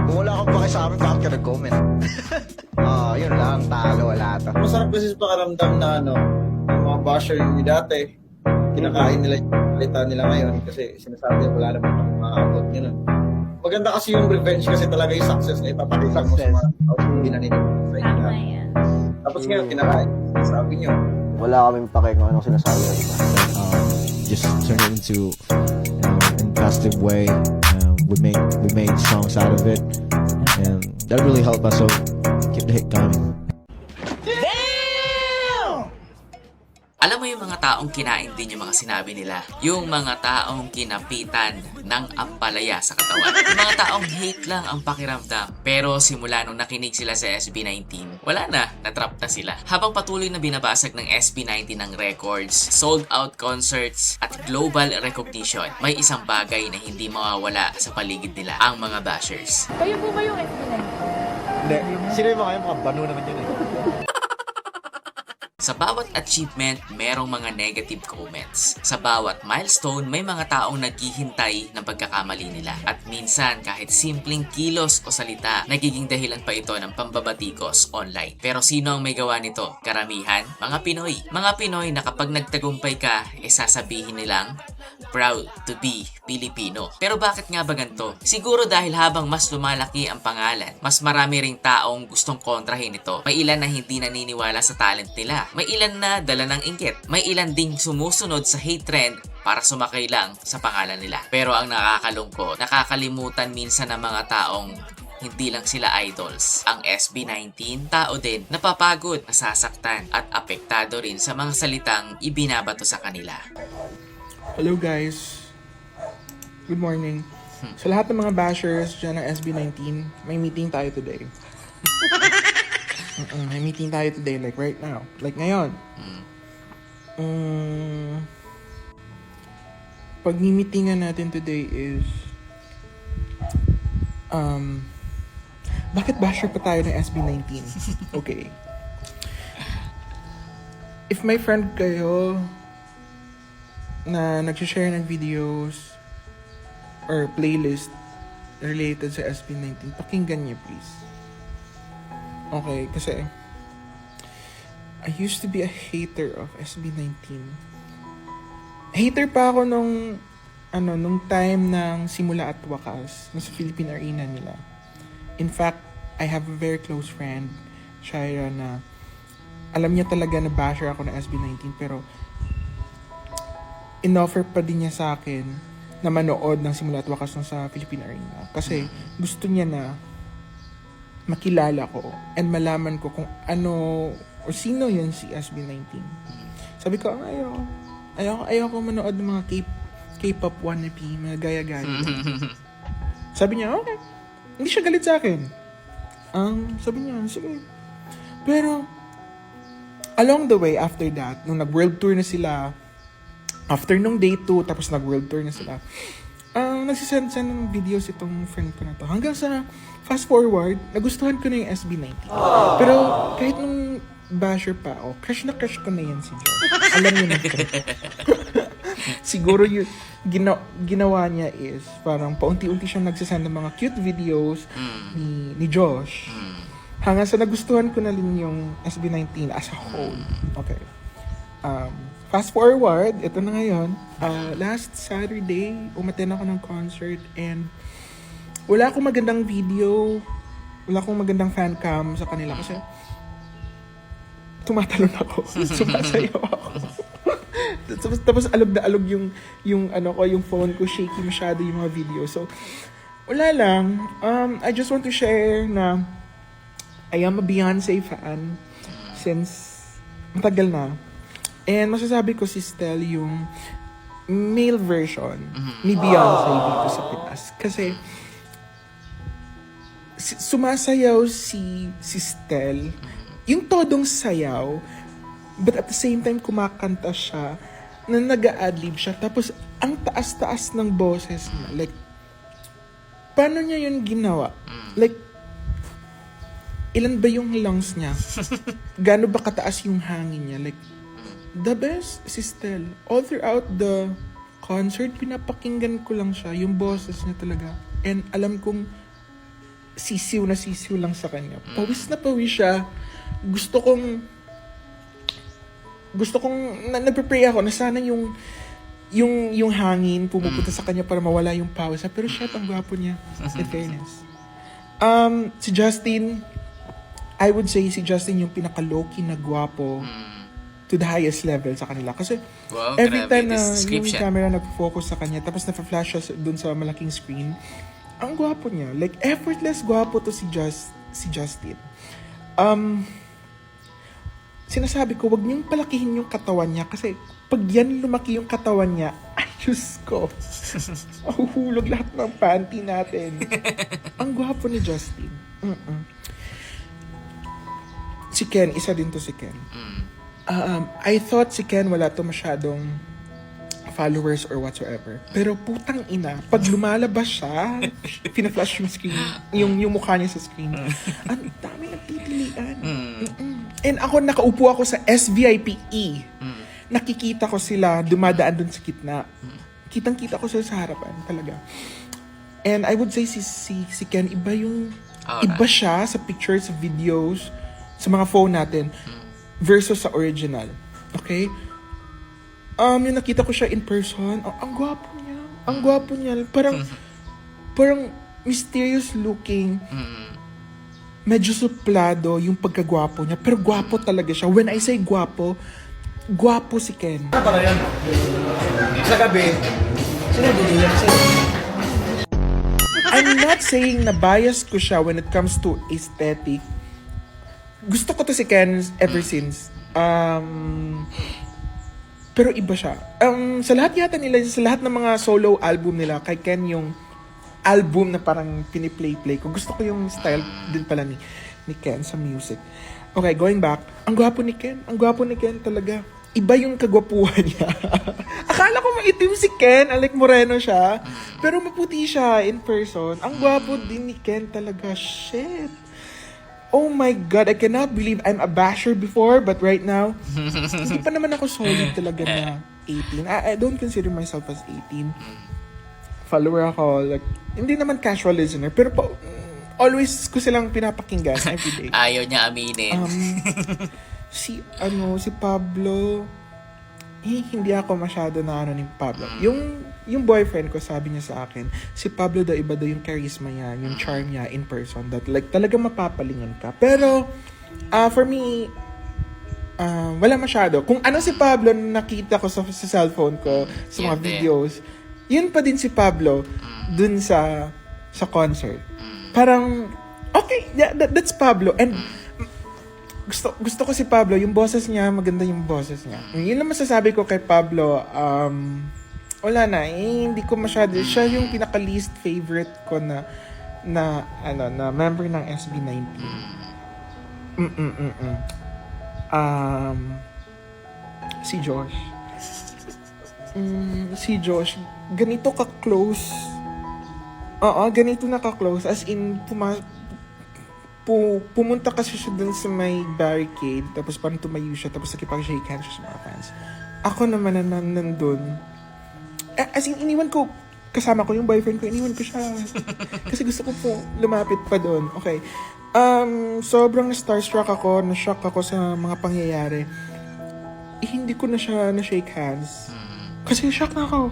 Kung wala kang pake sa amin, bakit ka nag-comment? Yun lang, talo, wala to. Masarap kasi sa pakaramdam na yung mga basher yung dati, kinakain nila yung salita nila ngayon kasi sinasabi nila wala naman ang maabot yun. Maganda kasi yung revenge kasi talaga yung success na ipapakita mo sa mga tao hindi na nila sa inyo. Tama yan. Tapos ngayon, kinakain. Sabi nyo, Wala kaming pake kung anong sinasabi. Just turn it into in a positive way. We made songs out of it, and that really helped us. So keep the hit coming. Alam mo yung mga taong kinain din yung mga sinabi nila. Yung mga taong kinapitan ng ampalaya sa katawan. Yung mga taong hate lang ang pakiramdam. Pero simula nung nakinig sila sa SB19, wala na, natrap na sila. Habang patuloy na binabasag ng SB19 ng records, sold out concerts, at global recognition, may isang bagay na hindi mawawala sa paligid nila, ang mga bashers. Kayo po ba yung SB19? Hindi. Sino yung mga banu naman yun eh. Sa bawat achievement, merong mga negative comments. Sa bawat milestone, may mga taong naghihintay ng pagkakamali nila. At minsan, kahit simpleng kilos o salita, nagiging dahilan pa ito ng pambabatikos online. Pero sino ang may gawa nito? Karamihan? Mga Pinoy. Mga Pinoy na kapag nagtagumpay ka, sasabihin nilang, proud to be Filipino. Pero bakit nga ba ganito? Siguro dahil habang mas lumalaki ang pangalan, mas marami ring taong gustong kontrahin ito. May ilan na hindi naniniwala sa talent nila. May ilan na dala ng inggit. May ilan ding sumusunod sa hate trend para sumakay lang sa pangalan nila. Pero ang nakakalungkot, nakakalimutan minsan ng mga taong hindi lang sila idols. Ang SB19, tao din, napapagod, nasasaktan, at apektado rin sa mga salitang ibinabato sa kanila. Hello guys. Good morning. Sa lahat ng mga bashers dyan ng SB19, may meeting tayo today. May meeting tayo today, like right now. Like ngayon. Pag-meetingan natin today is bakit basher pa tayo ng SB19? Okay. If may friend kayo na nag-share ng videos or playlist related sa SB19, pakinggan niyo please. Okay, kasi I used to be a hater of SB19. Hater pa ako nung time ng simula at wakas sa Philippine Arena nila. In fact, I have a very close friend, Shaira, na alam niya talaga na basher ako ng SB19, pero inoffer pa din niya sa akin na manood ng simula at wakas ng sa Philippine Arena. Kasi gusto niya na makilala ko and malaman ko kung ano o sino yun si SB19. Sabi ko, ayoko manood ng mga K-pop wannabe, mga gaya-gaya. Sabi niya, okay. Hindi siya galit sa akin. Sabi niya, sige. Pero, along the way, after that, nung nag-world tour na sila, after nung day 2, tapos nag-world tour na sila, nagsisend ng videos itong friend ko na to. Hanggang sa fast forward, nagustuhan ko na yung SB19. Pero kahit nung basher pa ako, crush na crush ko na yan si Josh. Alam niyo na. Siguro yung ginawa niya is parang paunti-unti siyang nagsasend ng mga cute videos ni Josh. Hanggang sa nagustuhan ko na rin yung SB19 as a whole. Okay. Fast forward, ito na ngayon. Last Saturday, umattend ako ng concert and wala akong magandang video, wala akong magandang fan cam sa kanila kasi tumatalon ako. Sumasayaw ako. Tapos alog na alog yung phone ko, shaky masyado yung mga video. So, wala lang. I just want to share na I am a Beyonce fan since matagal na. And masasabi ko si Stel yung male version ni Beyonce dito sa Pinas. Kasi sumasayaw si Stel, yung todong sayaw, but at the same time kumakanta siya, na nag-a-adlib siya. Tapos ang taas-taas ng boses niya. Like, paano niya yun ginawa? Like, ilan ba yung lungs niya? Gaano ba kataas yung hangin niya? Like, the best si Stel. All throughout the concert, pinapakinggan ko lang siya. Yung boses niya talaga. And alam kong sisiw na sisiw lang sa kanya. Pawis na pawis siya. Gusto kong nagpe-pray ako na sana yung hangin pumupunta sa kanya para mawala yung pawis. Pero shit, ang gwapo niya. In fairness. Si Justin, I would say si Justin yung pinaka-low-key na gwapo to the highest level sa kanila. Kasi Wow, every grabe, time na this yung description. camera nag-focus sa kanya, tapos na-flash siya dun sa malaking screen, ang gwapo niya. Like, effortless gwapo to si Justin. Sinasabi ko, wag niyong palakihin yung katawan niya kasi pag yan lumaki yung katawan niya, ay, Diyos ko. Mahuhulog lahat ng panty natin. Ang gwapo ni Justin. Si Ken, isa din to si Ken. I thought si Ken wala to masyadong followers or whatsoever. Pero putang ina, pag lumalabas siya, pina-flash yung screen, yung mukha niya sa screen. Ang dami nagtitilian. And ako, nakaupo ako sa SVIPE. Nakikita ko sila dumadaan dun sa gitna. Kitang-kita ko sila sa harapan, talaga. And I would say si Ken, iba siya sa pictures, sa videos, sa mga phone natin versus sa original. Okay? Yung nakita ko siya in person, ang gwapo niya. Ang gwapo niya. Parang mysterious looking. Medyo suplado yung pagkagwapo niya. Pero gwapo talaga siya. When I say gwapo si Ken. Para yan. Sa gabi, sinagulilan sa'yo. I'm not saying na bias ko siya when it comes to aesthetic. Gusto ko to si Ken ever since. Pero iba siya. Sa lahat yata nila, sa lahat ng mga solo album nila, kay Ken yung album na parang piniplay-play ko. Gusto ko yung style din pala ni Ken sa music. Okay, going back. Ang gwapo ni Ken. Ang gwapo ni Ken talaga. Iba yung kagwapuhan niya. Akala ko maitim si Ken. Like moreno siya. Pero maputi siya in person. Ang gwapo din ni Ken talaga. Shit. Oh my God, I cannot believe I'm a basher before, but right now, hindi pa naman ako solid talaga na 18. I don't consider myself as 18. Follower ako, like, hindi naman casual listener, pero always ko silang pinapakinggan everyday. Ayaw niya aminin. Si Pablo, hindi ako masyado na ni Pablo. Yung boyfriend ko, sabi niya sa akin, si Pablo daw, iba daw yung charisma niya, yung charm niya in person, that like talagang mapapalingan ka. Pero, for me, wala masyado. Kung ano si Pablo nakita ko sa cellphone ko, sa mga videos, yun pa din si Pablo dun sa concert. Parang, okay, yeah, that's Pablo. And, gusto ko si Pablo, yung boses niya, maganda yung boses niya. Yun lang masasabi ko kay Pablo, wala na, hindi ko masyado, siya yung pinaka-least favorite ko na member ng SB19. Si Josh. Si Josh, ganito ka-close. Ganito na ka-close. As in, pumunta kasi siya dun sa may barricade, tapos parang tumayo siya, tapos nakipag-shake hands siya sa mga fans. Ako naman na nandun. As in, iniwan ko, kasama ko yung boyfriend ko, iniwan ko siya. Kasi gusto ko po lumapit pa doon. Okay. Sobrang starstruck ako, na-shock ako sa mga pangyayari. Hindi ko na siya na-shake hands. Kasi shock na ako.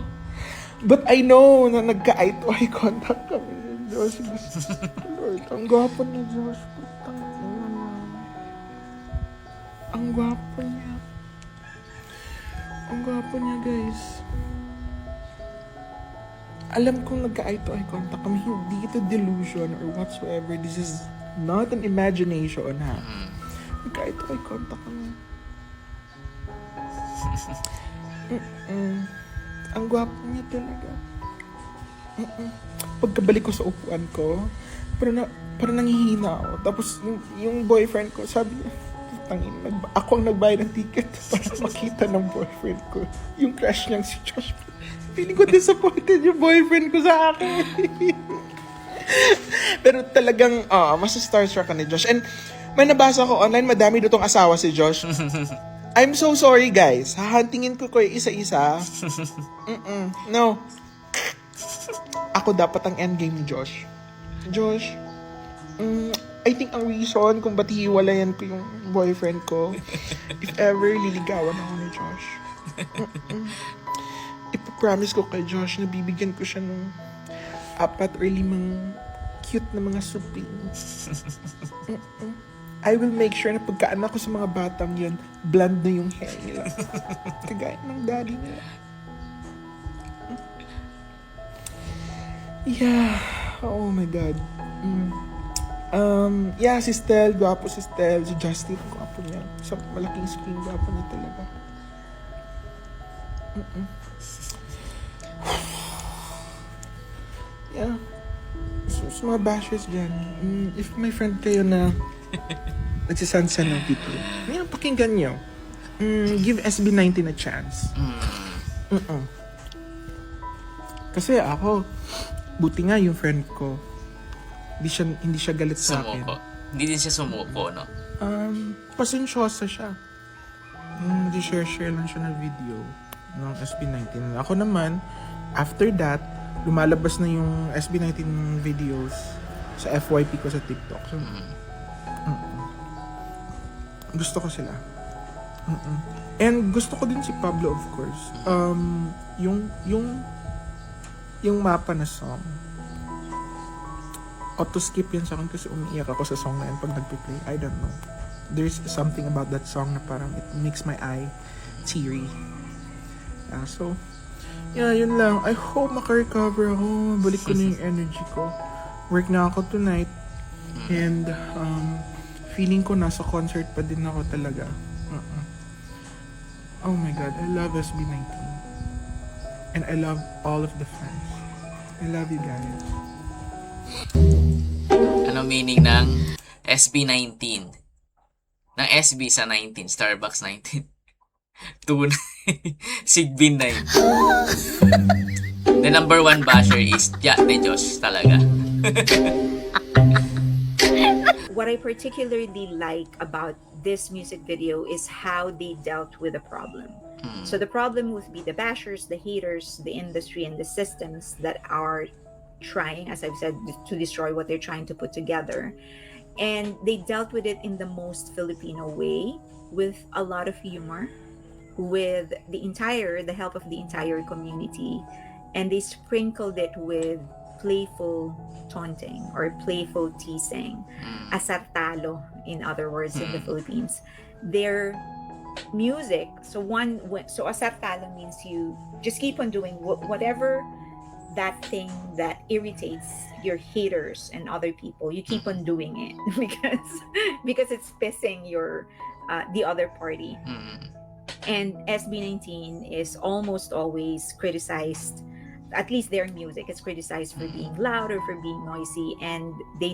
But I know na nagka-eye to eye contact kami ni Josh. Lord, ang gwapo ni Josh. Putang ina na. Ang gwapo niya. Ang gwapo niya, guys. Alam kong nagka-eye to eye contact kami. Hindi ito delusion or whatsoever. This is not an imagination, ha? Nagka-eye to eye contact kami. Ang gwapo niya talaga. Pagkabalik ko sa upuan ko, parang nanghihina ako. Tapos yung boyfriend ko, sabi niya, ako ang nagbayad ng ticket para makita ng boyfriend ko. Yung crush niyang si Josh. Feeling ko disappointed yung boyfriend ko sa akin. Pero talagang, mas starstruck ka ni Josh. And may nabasa ko online, madami dito tong asawa si Josh. I'm so sorry, guys. Hahantingin ko isa-isa. No. Ako dapat ang endgame ni Josh. Josh, I think ang reason kung ba't hiwalayan ko yung boyfriend ko, if ever liligawan ako ni Josh, ipapromise ko kay Josh na bibigyan ko siya ng 4 or 5 cute na mga supling. I will make sure na pagkaanak ko sa mga batang yun, blonde na yung hair nila. Kagaya ng daddy nila. Yeah. Oh my God. Yeah, si Stel, gwapo si Stel. Si Justin, gwapo niya. Sa malaking screen, gwapo niya talaga. Yeah. So, sa mga bashers dyan, if may friend kayo na nagsisansa ng video, ngayon pakinggan nyo. Give SB19 a chance. Kasi ako, buti nga yung friend ko, hindi siya galit sa akin. Sumuko. Hindi din siya sumuko, no? Pasensyosa siya. Share lang siya ng video ng SB19. Ako naman, after that, lumalabas na yung SB19 videos sa FYP ko sa TikTok. So, gusto ko sila. And gusto ko din si Pablo, of course. Yung mapa na song, auto-skip yun sa akin kasi umiiyak ako sa song na yun pag nagpe-play. I don't know. There's something about that song na parang it makes my eye teary. So, yeah, yun lang. I hope maka-recover ako. Balik ko na yung energy ko. Work na ako tonight. And, feeling ko nasa concert pa din ako talaga. Oh my God, I love SB19. And I love all of the fans. I love you guys. Ano meaning ng SB19? Ng SB sa 19, Starbucks 19. Tunay. Sigbin 19. The number 1 basher is De Josh talaga. What I particularly like about this music video is how they dealt with the problem. So the problem would be the bashers, the haters, the industry, and the systems that are trying, as I've said, to destroy what they're trying to put together. And they dealt with it in the most Filipino way, with a lot of humor, with the help of the entire community, and they sprinkled it with playful taunting or playful teasing, asartalo in other words in the Philippines. Their music, so asartalo means you just keep on doing whatever that thing that irritates your haters and other people, you keep on doing it because it's pissing your the other party. And SB19 is almost always criticized, at least their music is criticized for being loud or for being noisy, and they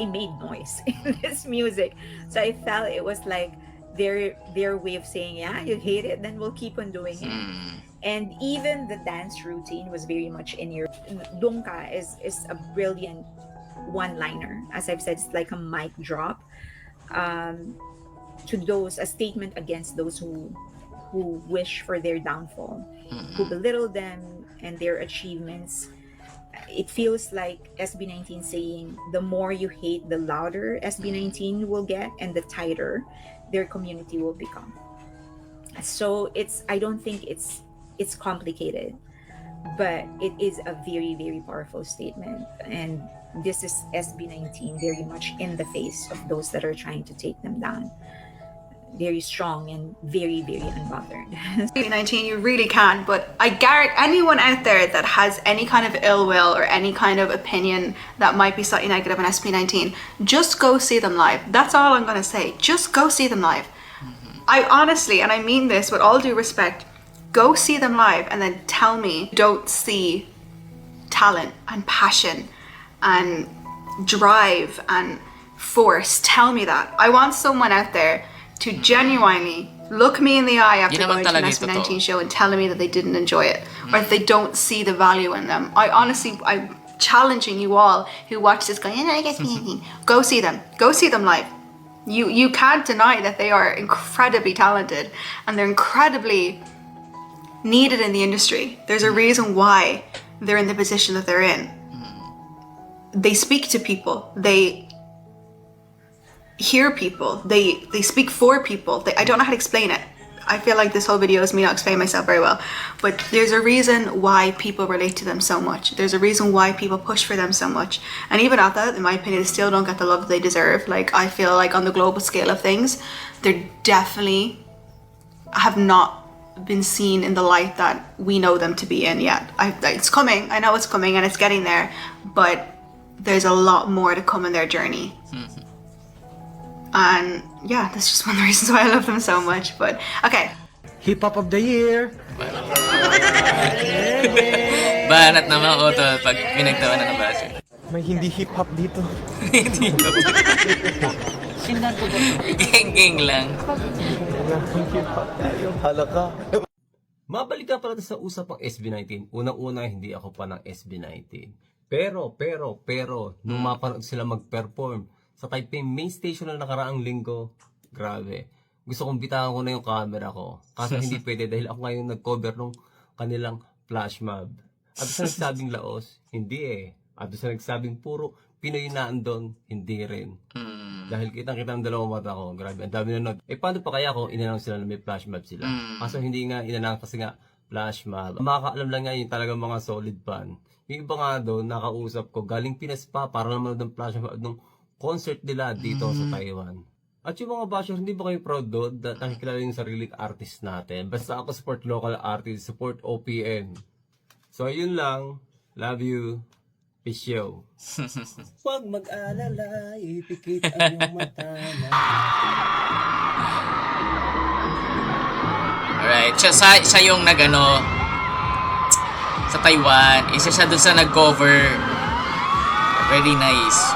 made noise in this music. So I felt it was like their way of saying, yeah, you hate it, then we'll keep on doing it. And even the dance routine was very much in your Dungka is a brilliant one-liner. As I've said, it's like a mic drop to those, a statement against those who wish for their downfall, who belittle them and their achievements. It feels like SB19 saying the more you hate, the louder SB19 will get and the tighter their community will become. So I don't think it's complicated, but it is a very, very powerful statement. And this is SB19 very much in the face of those that are trying to take them down. Very strong and very, very unbothered. SB19, you really can, but I guarantee anyone out there that has any kind of ill will or any kind of opinion that might be slightly negative on SB19, just go see them live. That's all I'm going to say. Just go see them live. I honestly, and I mean this with all due respect, go see them live and then tell me you don't see talent and passion and drive and force. Tell me that. I want someone out there to genuinely look me in the eye after Yun naman going to an talaga ito SB19 show and telling me that they didn't enjoy it or that they don't see the value in them. I'm challenging you all who watch this going, I guess go see them. Go see them live. You can't deny that they are incredibly talented and they're incredibly needed in the industry. There's a reason why they're in the position that they're in. they speak to people, they hear people, they speak for people. I don't know how to explain it. I feel like this whole video is me not explaining myself very well, but there's a reason why people relate to them so much. There's a reason why people push for them so much. And even at that, in my opinion, they still don't get the love they deserve. Like, I feel like on the global scale of things, they're definitely have not been seen in the light that we know them to be in yet. It's coming. I know it's coming and it's getting there, but there's a lot more to come in their journey. And yeah, that's just one of the reasons why I love them so much. But okay. Hip Hop of the Year! Banat naman Otto pag pinagtawanan ng basher. May hindi hip hop dito. Hindi ko. Geng-geng lang. Halaka. Mabalik ka pala sa usapang SB19. Unang-una, hindi ako pa ng SB19. Pero, nung mapanood sila mag-perform sa Taipei Main Station na nakaraang linggo, grabe. Gusto kong bitawan ko na yung camera ko. Kaso hindi pwede dahil ako ngayon nag-cover nung kanilang flash mob. At sa nagsabing Laos, hindi eh. At sa nagsabing puro Pinoy na andon, hindi rin. Dahil kitang-kita ang dalawang mata ko. Grabe, ang dami na nag... paano pa kaya kung inanong sila na may flash mob sila? Kaso hindi nga inanong kasi nga flash mob. Makakaalam lang nga yung talagang mga solid fan. Yung iba nga doon, nakausap ko, galing Pinas pa para naman ng flash mob nung concert nila dito sa Taiwan. At yung mga basher, hindi ba kayo proud doon na nakikilala yung sariling artist natin? Basta ako support local artist, support OPM. So, ayun lang. Love you. Peace yo. Huwag mag-alala, ipikit ang iyong mata na. Alright, siya yung nag-ano sa Taiwan. Isa siya dun sa nag-cover. Very nice.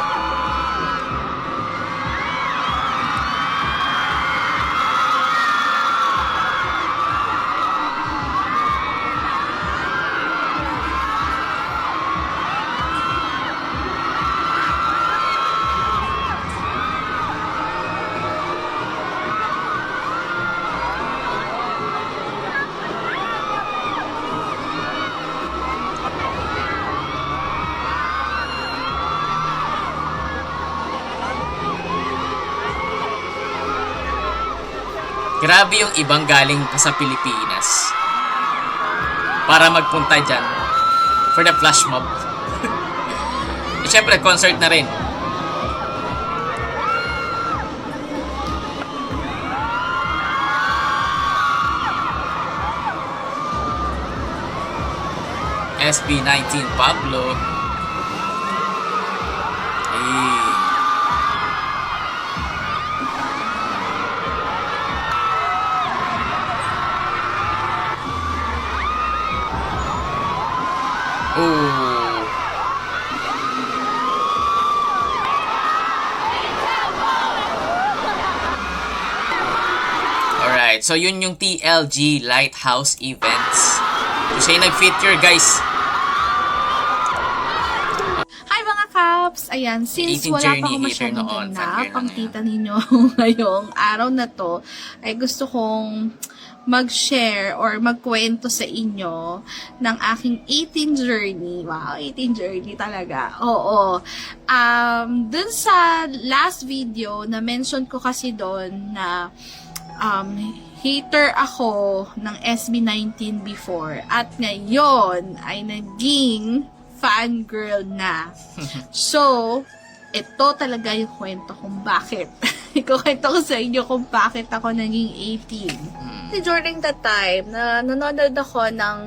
Grabe yung ibang galing pa sa Pilipinas para magpunta dyan for the flash mob. Siyempre, concert na rin. SB19 Pablo. Alright, so yun yung TLG Lighthouse Events. So siya yung nag-feature, guys. Hi mga Kaps! Ayan, since 18 wala pa Journey akong hater masyadong noon, ganda fangirl na pang ngayon. kita ninyo ngayong araw na to, ay gusto kong mag-share or magkwento sa inyo ng aking 18 journey. Wow, 18 journey talaga. Oo. Dun sa last video, na-mention ko kasi doon na hater ako ng SB19 before. At ngayon ay naging fangirl na. So, ito talaga yung kwento kung bakit. Ikukwento ko sa inyo kung bakit ako naging 18. During that time, na nanonood ako ng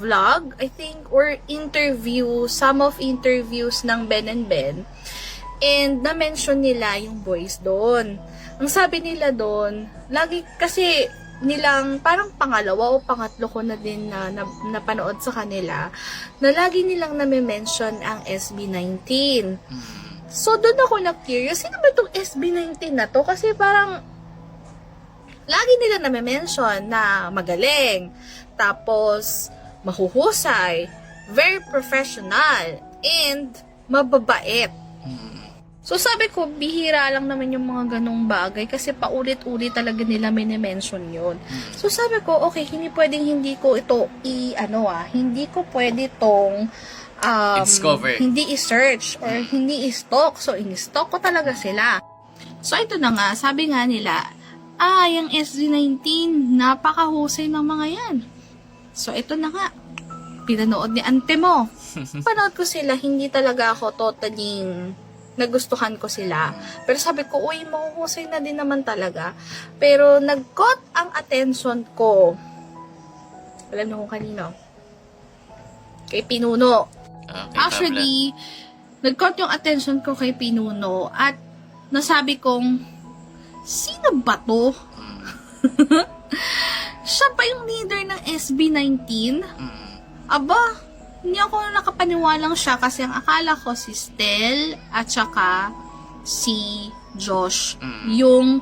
vlog, I think, or interview, some of interviews ng Ben and Ben. And na-mention nila yung boys doon. Ang sabi nila doon, lagi kasi nilang, parang pangalawa o pangatlo ko na din na napanood sa kanila, na lagi nilang name-mention ang SB19. So, doon ako na-curious, sino ba itong SB19 na to? Kasi parang, lagi nila name-mention na magaling, tapos mahuhusay, very professional, and mababait. So sabi ko, bihira lang naman yung mga ganong bagay kasi paulit-ulit talaga nila mini-mention yun. So sabi ko, okay, hindi pwedeng hindi ko ito hindi ko pwede tong I-discover. hindi i-search or hindi i-stalk. So, in-stalk ko talaga sila. So, ito na nga, sabi nga nila, yung SB19, napakahusay ng mga yan. So, ito na nga, pinanood ni ante mo. Panood ko sila, hindi talaga ako totally nagustuhan ko sila. Pero sabi ko, uy, mahuhusay na din naman talaga. Pero nag-caught ang attention ko. Alam niyo kung kanino? Kay Pinuno. Okay, Actually, nag-caught yung attention ko kay Pinuno at nasabi kong, sino ba to? Siya pa yung leader ng SB19? Aba, hindi ako nakapaniwalang siya kasi ang akala ko si Stel at saka si Josh yung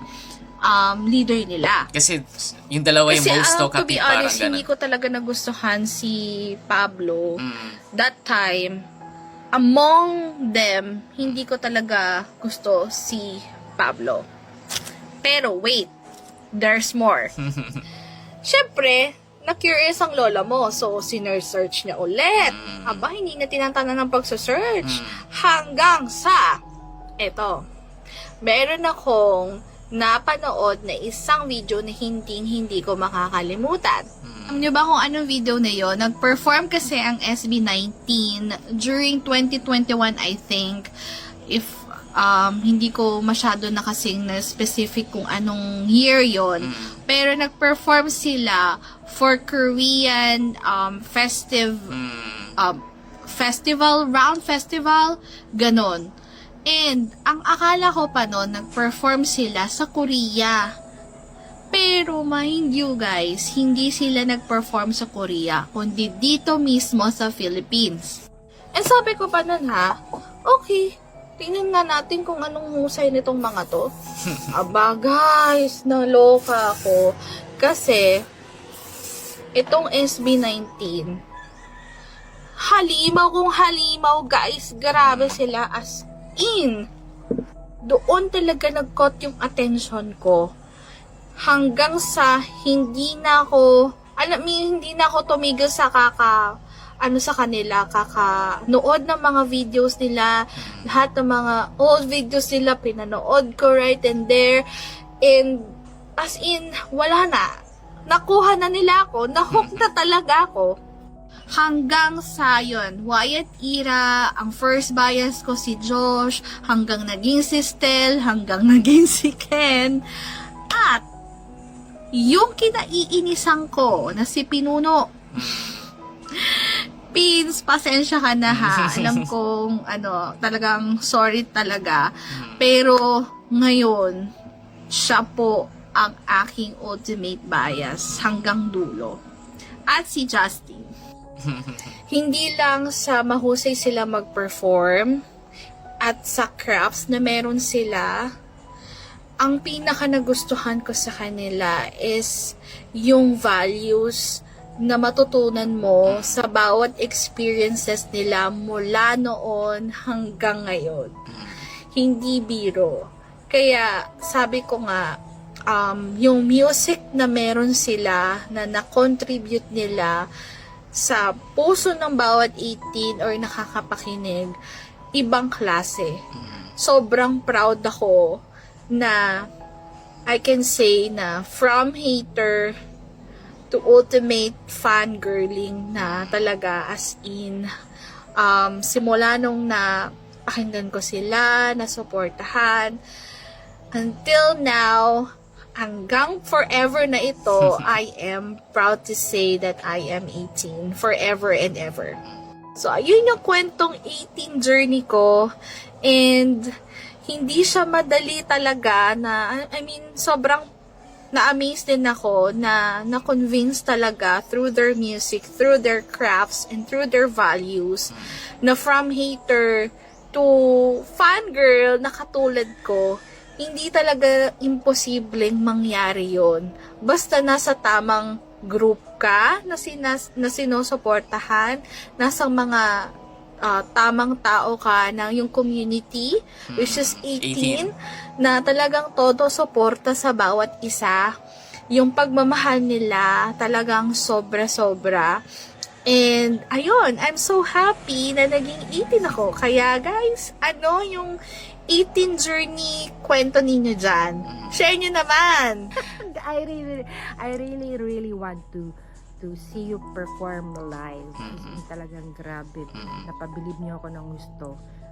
leader nila. Kasi yung dalawa yung most to talkative, be parang honest, hindi ganun. ko talaga nagustuhan si Pablo. That time, among them, hindi ko talaga gusto si Pablo. Pero wait, there's more. Syempre, na-curious ang lola mo. So, sinesearch niya ulit. Aba, hindi na tinatanan ng pagsasearch. Hanggang sa, eto, meron akong napanood na isang video na hindi ko makakalimutan. Alam niyo ba kung anong video na yon? Nag-perform kasi ang SB19 during 2021, I think. If hindi ko masyado na kasing na specific kung anong year yon. Pero nag-perform sila for Korean round festival, ganon. And, ang akala ko pa noon, nag-perform sila sa Korea. Pero, mind you guys, hindi sila nag-perform sa Korea, kundi dito mismo sa Philippines. And sabi ko pa noon okay, tingnan nga natin kung anong husay nitong mga to. Aba guys, naloka ako. Kasi, itong SB19, halimaw kung halimaw guys, grabe sila as in. Doon talaga nag-caught yung attention ko. Hanggang sa hindi na ako tumigil sa sa kanila, kakanood ng mga videos nila, lahat ng mga old videos nila, pinanood ko right and there, and as in, wala na. Nakuha na nila ako, nahook na talaga ako. Hanggang sa yun, Wyatt era, ang first bias ko si Josh, hanggang naging si Stel, hanggang naging si Ken, at yung kinaiinisan ko na si Pinuno. Pins, pasensya ka na ha. Alam kong, talagang sorry talaga. Pero, ngayon, siya po ang aking ultimate bias hanggang dulo. At si Justin. Hindi lang sa mahusay sila mag-perform at sa crafts na meron sila, ang pinaka nagustuhan ko sa kanila is yung values na matutunan mo sa bawat experiences nila mula noon hanggang ngayon. Hindi biro. Kaya sabi ko nga, yung music na meron sila na na-contribute nila sa puso ng bawat 18 or nakakapakinig, ibang klase. Sobrang proud ako na I can say na from hater to ultimate fangirling na talaga, as in simula nung na pakinggan ko sila, nasuportahan until now, hanggang forever na ito, I am proud to say that I am 18 forever and ever. So ayun yung kwentong 18 journey ko, and hindi siya madali talaga na, sobrang na-amaze din ako na na-convince talaga through their music, through their crafts, and through their values, na from hater to fangirl na katulad ko, hindi talaga imposibleng mangyari yon. Basta nasa tamang group ka, na sinusuportahan, nasa mga tamang tao ka ng yung community, which is 18, na talagang todo suporta sa bawat isa. Yung pagmamahal nila talagang sobra-sobra. And, ayun, I'm so happy na naging 18 ako. Kaya, guys, ano yung 18 journey kwento ninyo dyan? Share nyo naman! I really want to see you perform live. As in, talagang grabe. Napabilib niyo ako ng gusto.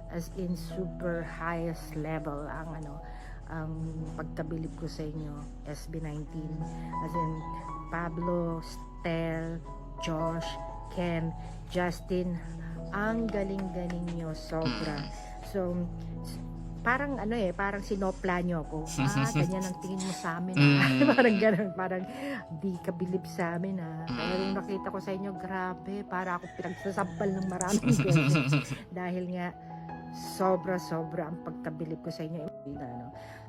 As in, super highest level ang pagkabilib ko sa inyo. SB19. As in, Pablo, Stel, Josh, Ken, Justin, ang galing-galing nyo, sobra. So, parang parang sinopla nyo ako. Ganyan ang tingin mo sa amin. Parang ganun, parang di ka bilib sa amin. Kaya yung nakita ko sa inyo, grabe, para ako pinagsasampal ng maraming beses. Dahil nga, sobra-sobra ang pagkabilib ko sa inyo.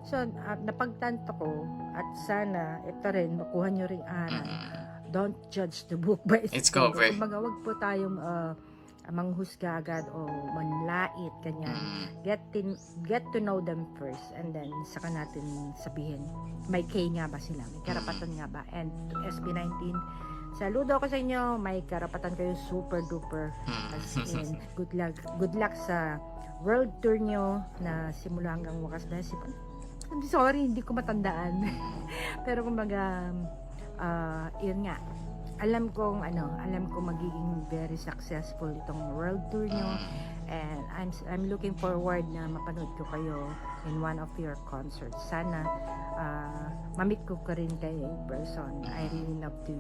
So, napagtanto ko, at sana, ito rin, makuha nyo ring aral. Don't judge the book by its cover. Kumbaga, wag po tayong manghusga agad o manlait, kanyan. Get to know them first, and then saka natin sabihin, may K nga ba sila? May karapatan nga ba? And SB19, saludo ako sa inyo, may karapatan kayo, super duper. As in, good luck sa world tour nyo na simula hanggang wakas na. I'm sorry, hindi ko matandaan. Pero kumbaga, yun nga, alam kong magiging very successful itong world tour nyo, and I'm looking forward na mapanood ko kayo in one of your concerts. Sana mamit ko ka rin kayo in person. I really love to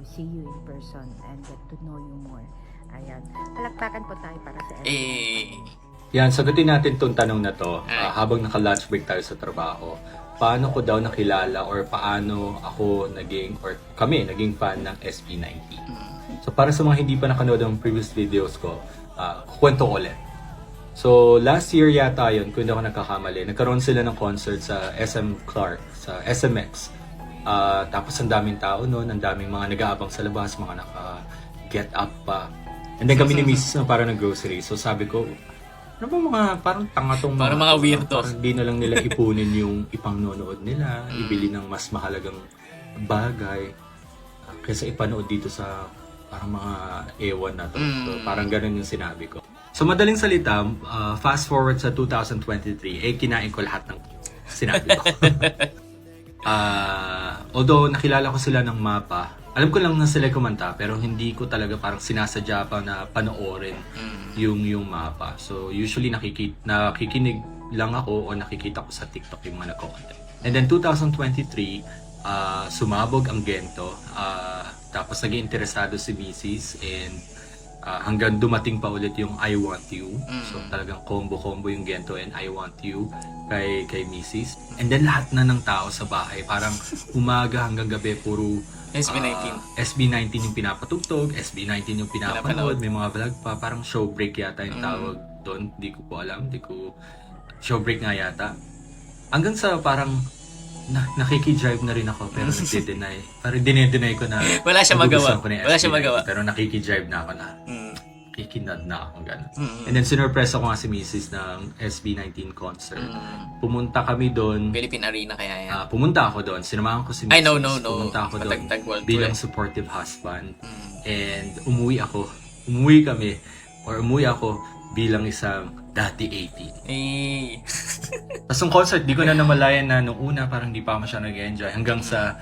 see you in person and get to know you more. Ayan, palakpakan po tayo para sa Yan, sagutin natin tong tanong na to habang naka-lunch break tayo sa trabaho. Paano ko daw nakilala or paano ako kami naging fan ng SB19? So para sa mga hindi pa nakanood ng previous videos ko, kwento ko ulit. So last year yata yun, kung hindi ako nagkakamali, nagkaroon sila ng concert sa SM Clark, sa SMX. Tapos ang daming tao noon, ang daming mga nag-aabang sa labas, mga naka-get up pa. And then kami ni Mrs. na para nag-grocery. So sabi ko, ano ba mga parang tanga tong parang mga weirdo. Parang di na lang nila ipunin yung ipangnonood nila, ibili ng mas mahalagang bagay kaysa ipanood dito sa parang mga ewan na to. So, parang ganun yung sinabi ko. So madaling salita, fast forward sa 2023, kinain ko lahat ng sinabi ko. Although nakilala ko sila ng mapa, alam ko lang na sila kumanta, pero hindi ko talaga parang sinasadya pa na panoorin yung mapa. So usually nakikinig lang ako o nakikita ko sa TikTok yung mga nagko-content. And then 2023, sumabog ang Gento, tapos naging interesado si Mrs. and hanggang dumating pa ulit yung I Want You. So talagang combo yung Gento and I Want You kay Mrs. And then lahat na ng tao sa bahay, parang umaga hanggang gabi puro SB19 yung pinapatugtog, SB19 yung pinapanood, may mga vlog pa, parang show break yata yung tawag doon, di ko po alam, show break nga yata. Hanggang sa parang nakiki-drive na rin ako, pero nagde-deny. Parang dinedeny ko na wala siya magawa. Pero nakiki-drive na ako na. Kikinad na ako gano'n. And then sinurpress ako nga si Mrs. ng SB19 concert. Pumunta kami doon. Philippine Arena kaya yan. Pumunta ako doon. Sinamahan ko si Mrs. No. Pumunta ako doon bilang supportive husband. And umuwi ako bilang isang dati 18. Tapos yung concert, di ko na namalayan na nung una parang di pa ako masyadong nag-enjoy. Hanggang sa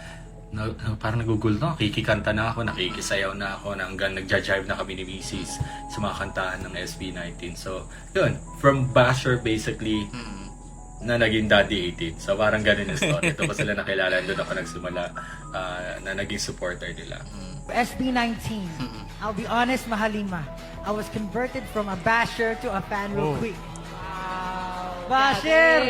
parang nagugulo na, nakikikanta na ako, nakikisayaw na ako, hanggang nagja-jive na kami ni Mrs. sa mga kantahan ng SB19. So, yun, from basher basically, na naging daddy 18. So, parang ganun yung story. Ito pa sila nakilala, doon ako nagsimula na naging supporter nila. SB19, I'll be honest, Mahalima, I was converted from a basher to a fan real quick. Wow! Basher!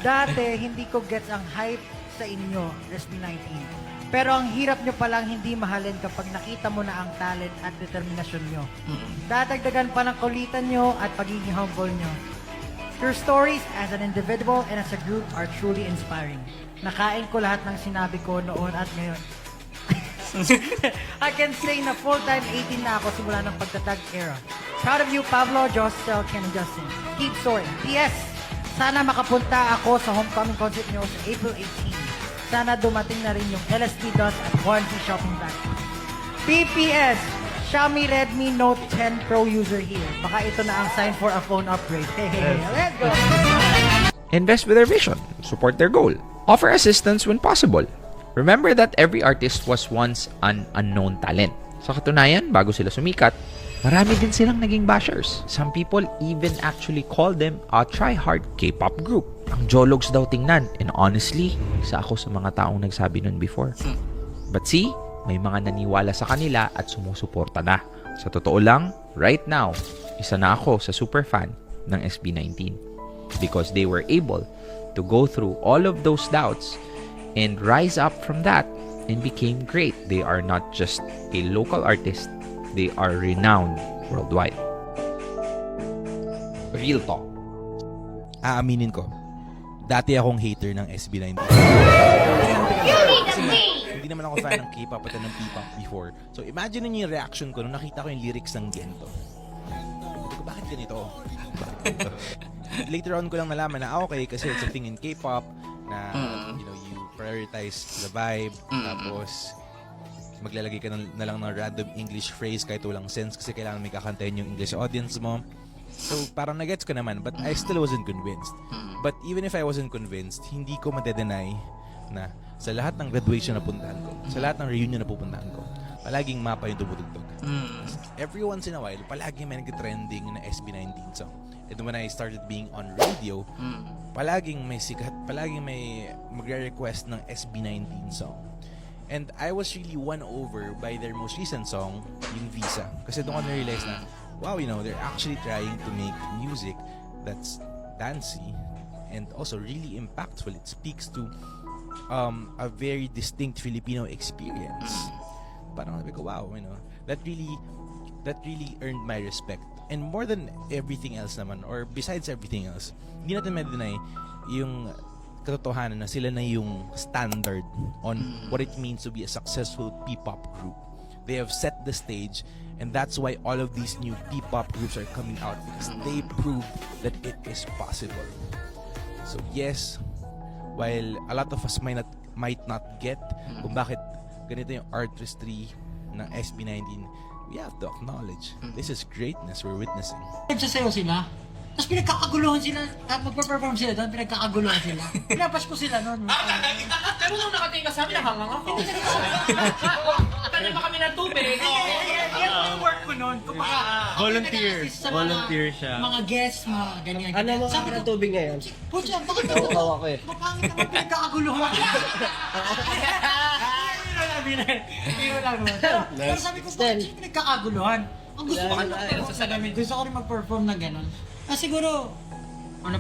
Dati, hindi ko gets ang hype sa inyo, SB19. Pero ang hirap nyo palang hindi mahalin kapag nakita mo na ang talent at determinasyon nyo. Dadagdagan pa ng kulitan nyo at pagiging humble nyo. Your stories as an individual and as a group are truly inspiring. Nakain ko lahat ng sinabi ko noon at ngayon. I can say na full-time 18 na ako simula ng pagtatag era. Proud of you, Pablo, Josel, Ken, and Justin. Keep soaring. P.S. Sana makapunta ako sa homecoming concert nyo sa April 18. Sana dumating na rin yung LSD Dust at Warranty Shopping Bag. PPS, Xiaomi Redmi Note 10 Pro user here. Baka ito na ang sign for a phone upgrade. Hey, let's go! Invest with their vision, support their goal, offer assistance when possible. Remember that every artist was once an unknown talent. Sa katunayan, bago sila sumikat, marami din silang naging bashers. Some people even actually call them a try-hard K-pop group. Ang jologs daw tingnan, and honestly, isa ako sa mga taong nagsabi nun before. But see, may mga naniwala sa kanila at sumusuporta na. Sa totoo lang, right now, isa na ako sa superfan ng SB19 because they were able to go through all of those doubts and rise up from that and became great. They are not just a local artist, they are renowned worldwide. Real talk. Aaminin ko, dati akong hater ng SB19. Hindi naman ako fan ng K-pop at ng P-pop before. So imagine niyo yung reaction ko nung nakita ko yung lyrics ng Gento. Sabi ko, bakit ganito? Later on ko lang nalaman na okay kasi it's a thing in K-pop na you know, you prioritize the vibe, tapos maglalagay ka na lang ng random English phrase kahit walang sense kasi kailangan may kakantahin yung English audience mo. So parang nagets ko naman, but I still wasn't convinced. But even if I wasn't convinced, hindi ko madedenay na sa lahat ng graduation na puntahan ko, sa lahat ng reunion na pupuntahan ko, palaging mapa yung tumutugtog. Every once in a while, palaging may nag-trending na SB19 song. And when I started being on radio, palaging may sikat, palaging may magre-request ng SB19 song. And I was really won over by their most recent song, yung Visa. Kasi doon ko na-realize na, wow, you know, they're actually trying to make music that's dancey and also really impactful. It speaks to a very distinct Filipino experience. Parang sabi ko, wow, you know, that really earned my respect. And more than everything else naman, or besides everything else, hindi natin ma-deny yung katotohanan na sila na yung standard on what it means to be a successful P-pop group. They have set the stage, and that's why all of these new P-pop groups are coming out, because they prove that it is possible. So yes, while a lot of us might not get kung bakit ganito yung artistry ng SB19, we have to acknowledge this is greatness we're witnessing. Nagsasayaw sila. Tapos pinagkakaguluhan sila. Magpa-perform sila doon, pinagkakaguluhan sila. Pinapas ko sila noon. Pero nung nakatingin ka sa amin, nahangang ako. Tanim ba kami ng tubig? Yan yung work ko noon. Volunteer siya. Mga guests, mga ganyan. Ano mo ka ng tubig ngayon? Pucha, bakit ito? Oo, ako eh. Mapangit naman pinagkakaguluhan. Pero lang naman. Pero sabi ko, bakit siya pinagkakaguluhan? Ang gusto ko rin mag-perform na gano'n. Siguro,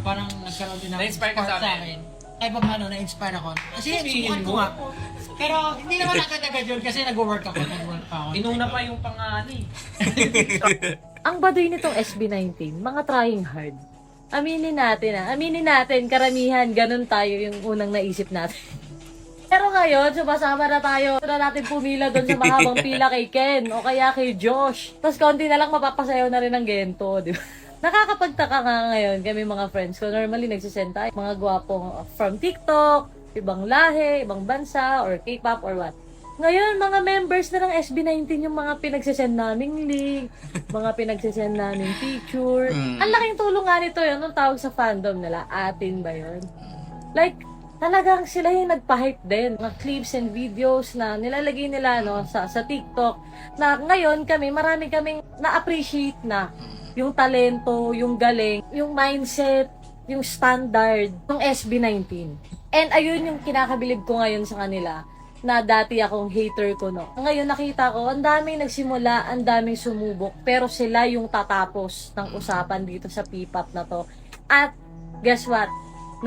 parang nagkaroon din ng Na-inspire ka sa support amin. Kahit pa paano, na-inspire ako. Kasi subukan ko nga. Pero hindi naman agad-agad yun kasi nag-work pa ako. Inuna pa yung pangani. Ang baduy nitong SB19, mga trying hard. Aminin natin, karamihan, ganun tayo yung unang naisip natin. Pero ngayon, sumasama na tayo. Ito na natin pumila doon sa mahabang pila kay Ken o kaya kay Josh. Tapos konti na lang mapapasayaw na rin ng Gento, di ba? Nakakapagtaka nga ngayon kami mga friends ko. Normally nagsisend tayo. Mga gwapong from TikTok, ibang lahi, ibang bansa, or K-pop, or what. Ngayon, mga members na ng SB19 yung mga pinagsisend naming link, mga pinagsisend naming picture. Ang laking tulong nga nito yun, nung tawag sa fandom nila. Atin ba yun? Like, talagang sila yung nagpa-hype din. Mga clips and videos na nilalagay nila sa TikTok. Na ngayon marami kaming na-appreciate na yung talento, yung galing, yung mindset, yung standard ng SB19. And ayun yung kinakabilib ko ngayon sa kanila na dati akong hater ko, no. Ngayon nakita ko, ang daming nagsimula, ang daming sumubok, pero sila yung tatapos ng usapan dito sa P-pop na to. At guess what?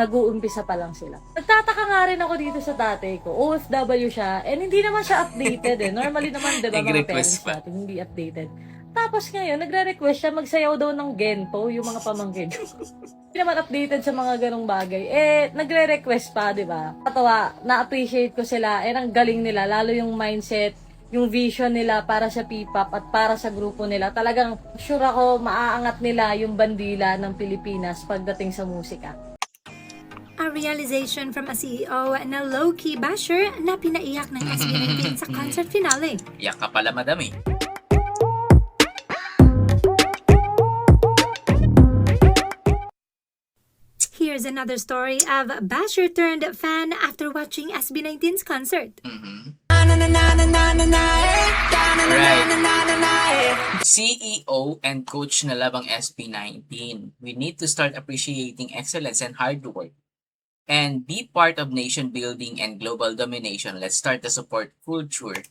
Nag-uumpisa pa lang sila. Nagtataka nga rin ako dito sa tatay ko. OFW siya, and hindi naman siya updated eh. Normally naman, diba, mga parents natin, hindi updated. Tapos ngayon, nagre-request siya magsayaw daw ng Gento, yung mga pamangkin. Hindi naman updated sa mga ganong bagay. Nagre-request pa, di ba? Katawa, na-appreciate ko sila. Ang galing nila, lalo yung mindset, yung vision nila para sa P-pop at para sa grupo nila. Talagang sure ako, maaangat nila yung bandila ng Pilipinas pagdating sa musika. I realization from a CEO na low-key basher na pinaiyak ng SB19 sa concert finale. Yak ka pala, madam eh. Here's another story of basher turned fan after watching SB19's concert. CEO and coach na labang SB19. We need to start appreciating excellence and hard work. And be part of nation building and global domination. Let's start to support culture.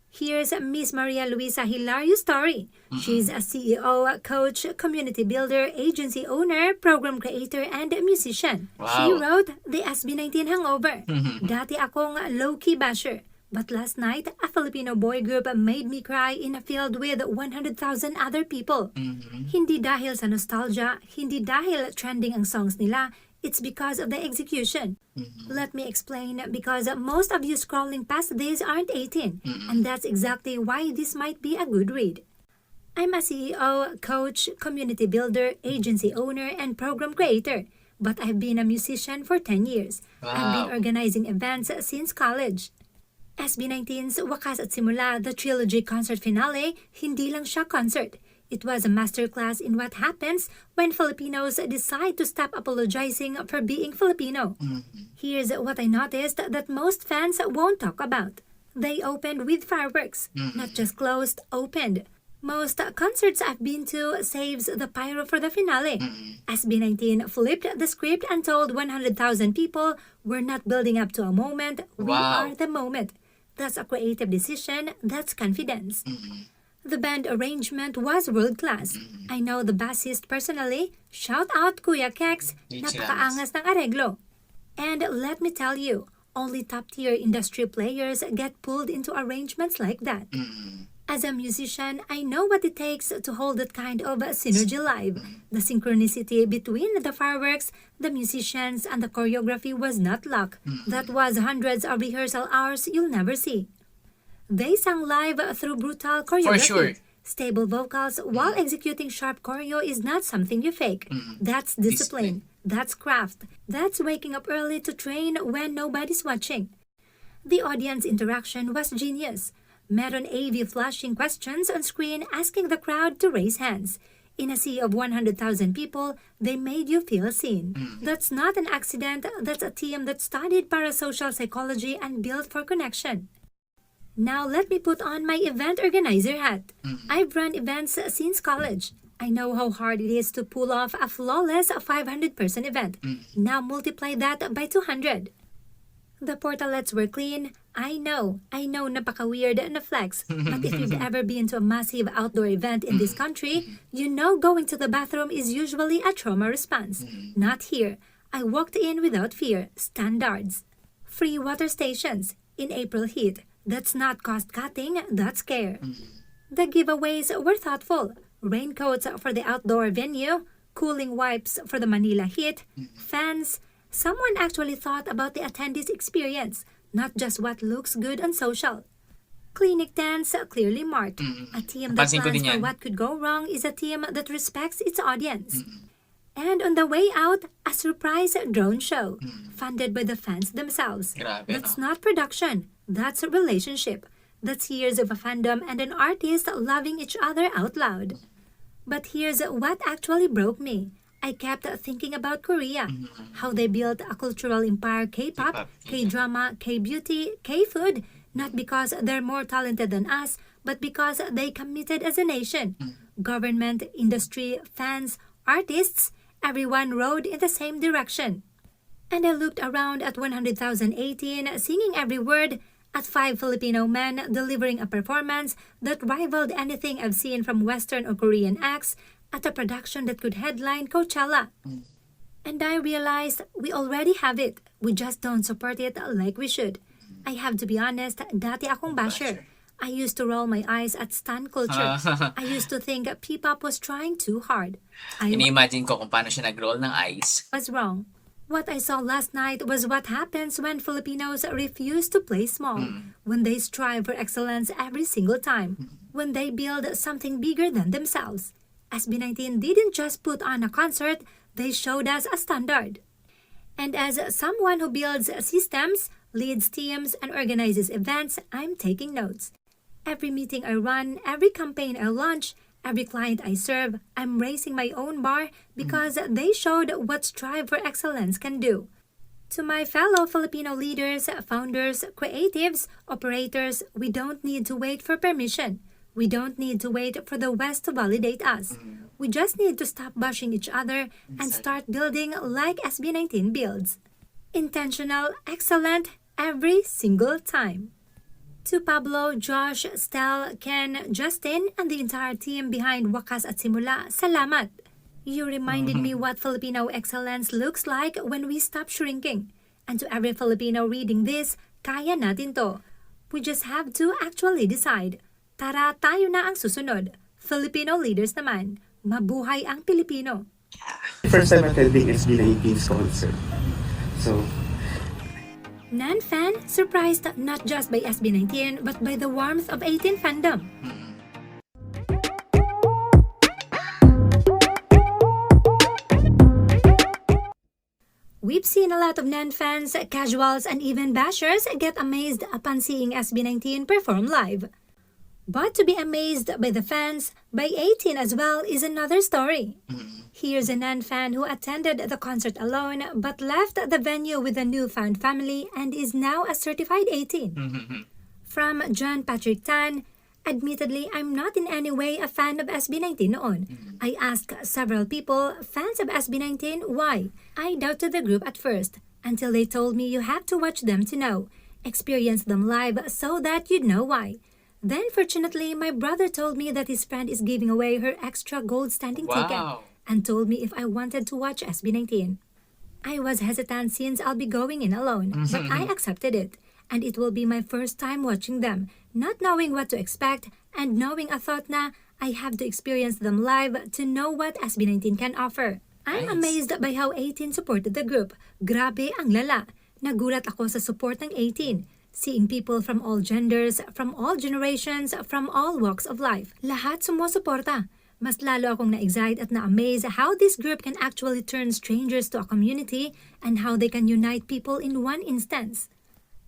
Here's Miss Maria Luisa Hilario's story. She's a CEO, coach, community builder, agency owner, program creator, and musician. Wow. She wrote the SB19 Hangover. Dati akong low-key basher. But last night, a Filipino boy group made me cry in a field with 100,000 other people. Hindi dahil sa nostalgia, hindi dahil trending ang songs nila, it's because of the execution. Let me explain, because most of you scrolling past this aren't 18, and that's exactly why this might be a good read. I'm a CEO, coach, community builder, agency owner, and program creator. But I've been a musician for 10 years. I've been organizing events since college. SB19's Wakas at Simula, the trilogy concert finale, hindi lang siya concert. It was a masterclass in what happens when Filipinos decide to stop apologizing for being Filipino. Here's what I noticed that most fans won't talk about. They opened with fireworks, not just closed, opened. Most concerts I've been to saves the pyro for the finale. SB19 flipped the script and told 100,000 people, we're not building up to a moment, we are the moment. That's a creative decision, that's confidence. The band arrangement was world-class. I know the bassist personally. Shout out Kuya Kex, napakaangas ng areglo. And let me tell you, only top-tier industry players get pulled into arrangements like that. As a musician, I know what it takes to hold that kind of synergy live. The synchronicity between the fireworks, the musicians, and the choreography was not luck. That was hundreds of rehearsal hours you'll never see. They sang live through brutal choreography. For sure. Stable vocals while executing sharp choreo is not something you fake. That's discipline. That's craft. That's waking up early to train when nobody's watching. The audience interaction was genius. Meron AV flashing questions on screen asking the crowd to raise hands. In a sea of 100,000 people, they made you feel seen. That's not an accident, that's a team that studied parasocial psychology and built for connection. Now let me put on my event organizer hat. I've run events since college. I know how hard it is to pull off a flawless 500-person event. Now multiply that by 200. The portalets were clean. I know napaka-weird na flex. But if you've ever been to a massive outdoor event in this country, you know going to the bathroom is usually a trauma response. Not here. I walked in without fear. Standards. Free water stations. In April heat. That's not cost-cutting, that's care. The giveaways were thoughtful. Raincoats for the outdoor venue, cooling wipes for the Manila heat, fans. Someone actually thought about the attendees' experience, not just what looks good on social. Clinic tents clearly marked. A team that plans for what could go wrong is a team that respects its audience. And on the way out, a surprise drone show, funded by the fans themselves. That's not production, that's a relationship. That's years of a fandom and an artist loving each other out loud. But here's what actually broke me. I kept thinking about Korea, how they built a cultural empire, K-pop, K-drama, K-beauty, K-food, not because they're more talented than us, but because they committed as a nation. Government, industry, fans, artists, everyone rode in the same direction. And I looked around at 100,018 singing every word, at 5 Filipino men delivering a performance that rivaled anything I've seen from Western or Korean acts, at a production that could headline Coachella. And I realized we already have it. We just don't support it like we should. I have to be honest, dati akong basher. I used to roll my eyes at stan culture. I used to think P-pop was trying too hard. Ini-imagine ko kung paano siya nag-roll ng eyes. Was wrong. What I saw last night was what happens when Filipinos refuse to play small, when they strive for excellence every single time, when they build something bigger than themselves. SB19 didn't just put on a concert, they showed us a standard. And as someone who builds systems, leads teams, and organizes events, I'm taking notes. Every meeting I run, every campaign I launch, every client I serve, I'm raising my own bar because they showed what Strive for Excellence can do. To my fellow Filipino leaders, founders, creatives, operators, we don't need to wait for permission. We don't need to wait for the West to validate us. We just need to stop bashing each other and start building like SB19 builds. Intentional, excellent, every single time. To Pablo, Josh, Stel, Ken, Justin, and the entire team behind Wakas at Simula, salamat! You reminded me what Filipino excellence looks like when we stop shrinking. And to every Filipino reading this, kaya natin to. We just have to actually decide. Tara, tayo na ang susunod. Filipino leaders naman. Mabuhay ang Pilipino. First time attending SB19's concert. So, Nan fan surprised not just by SB19 but by the warmth of 18 fandom. We've seen a lot of Nan fans, casuals, and even bashers get amazed upon seeing SB19 perform live. But to be amazed by the fans, by 18 as well, is another story. Here's a Nan fan who attended the concert alone but left the venue with a newfound family and is now a certified 18. From John Patrick Tan, admittedly, I'm not in any way a fan of SB19 noon. I asked several people, fans of SB19, why? I doubted the group at first, until they told me you have to watch them to know. Experience them live so that you'd know why. Then, fortunately, my brother told me that his friend is giving away her extra gold standing ticket and told me if I wanted to watch SB19. I was hesitant since I'll be going in alone, but I accepted it. And it will be my first time watching them, not knowing what to expect and knowing a thought na I have to experience them live to know what SB19 can offer. I'm amazed by how 18 supported the group. Grabe ang lala. Nagulat ako sa support ng 18. Seeing people from all genders, from all generations, from all walks of life. Lahat sumusuporta. Mas lalo akong na-excite at na-amaze how this group can actually turn strangers to a community and how they can unite people in one instance.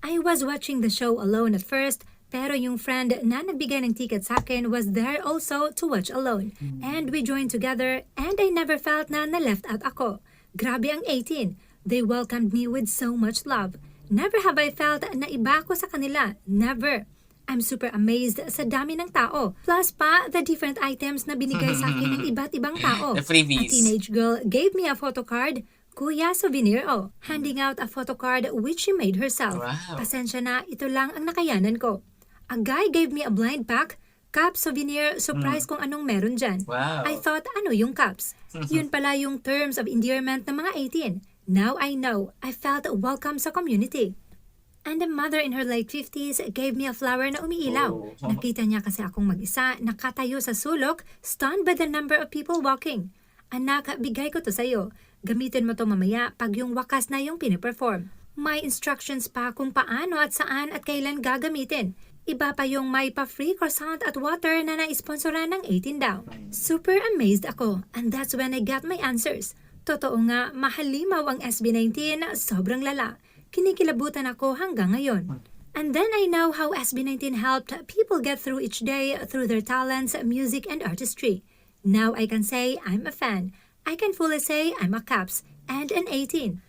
I was watching the show alone at first, pero yung friend na nagbigay ng ticket sa akin was there also to watch alone. And we joined together and I never felt na na-left out ako. Grabe ang 18. They welcomed me with so much love. Never have I felt na iba ako sa kanila. Never. I'm super amazed sa dami ng tao. Plus pa, the different items na binigay sa akin ng iba't ibang tao. The freebies. A teenage girl gave me a photo card. Kuya, souvenir oh. Handing out a photo card which she made herself. Wow. Pasensya na, ito lang ang nakayanan ko. A guy gave me a blind pack, cup, souvenir, surprise kung anong meron dyan. Wow. I thought, ano yung cups? Yun pala yung terms of endearment ng mga 18. Now I know, I felt welcome sa community. And a mother in her late 50s gave me a flower na umiilaw. Nakita niya kasi akong mag-isa, nakatayo sa sulok, stunned by the number of people walking. Anak, bigay ko to sa'yo. Gamitin mo to mamaya pag yung wakas na yung piniperform. May instructions pa kung paano at saan at kailan gagamitin. Iba pa yung may pa-free croissant at water na na-sponsoran ng 18 daw. Super amazed ako, and that's when I got my answers. Totoo nga, mahalimaw ang SB19, sobrang lala. Kinikilabutan ako hanggang ngayon. And then I know how SB19 helped people get through each day through their talents, music, and artistry. Now I can say I'm a fan. I can fully say I'm a Caps and an 18.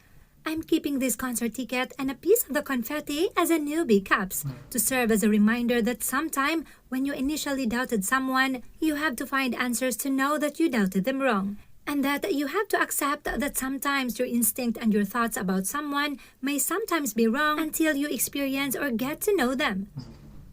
I'm keeping this concert ticket and a piece of the confetti as a newbie Caps to serve as a reminder that sometime when you initially doubted someone, you have to find answers to know that you doubted them wrong. And that you have to accept that sometimes your instinct and your thoughts about someone may sometimes be wrong until you experience or get to know them.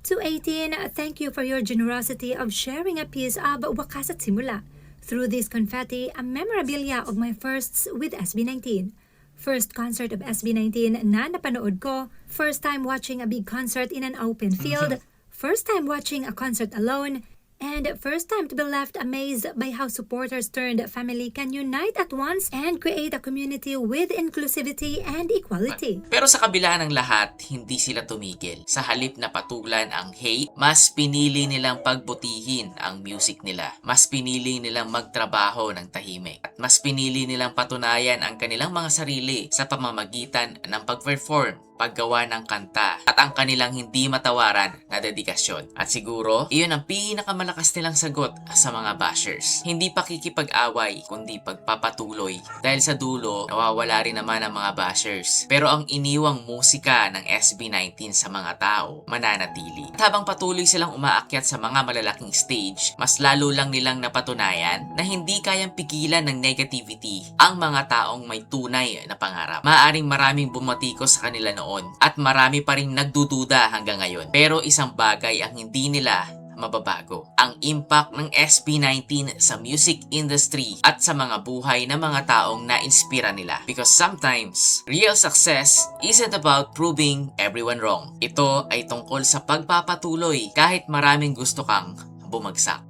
To 18, thank you for your generosity of sharing a piece of Wakas at Simula. Through this confetti, a memorabilia of my firsts with SB19. First concert of SB19 na napanood ko, first time watching a big concert in an open field, first time watching a concert alone, And first time to be left amazed by how supporters turned family can unite at once and create a community with inclusivity and equality. Pero sa kabila ng lahat, hindi sila tumigil. Sa halip na patulan ang hate, mas pinili nilang pagbutihin ang music nila. Mas pinili nilang magtrabaho ng tahimik. At mas pinili nilang patunayan ang kanilang mga sarili sa pamamagitan ng pag-perform, paggawa ng kanta, at ang kanilang hindi matawaran na dedikasyon. At siguro, iyon ang pinakamalakas nilang sagot sa mga bashers. Hindi pakikipag-away, kundi pagpapatuloy. Dahil sa dulo, nawawala rin naman ang mga bashers. Pero ang iniwang musika ng SB19 sa mga tao, mananatili. At habang patuloy silang umaakyat sa mga malalaking stage, mas lalo lang nilang napatunayan na hindi kayang pigilan ng negativity ang mga taong may tunay na pangarap. Maaaring maraming bumatikos sa kanila noon at marami pa rin nagdududa hanggang ngayon. Pero isang bagay ang hindi nila mababago. Ang impact ng SB19 sa music industry at sa mga buhay ng mga taong na-inspira nila. Because sometimes, real success isn't about proving everyone wrong. Ito ay tungkol sa pagpapatuloy kahit maraming gusto kang bumagsak.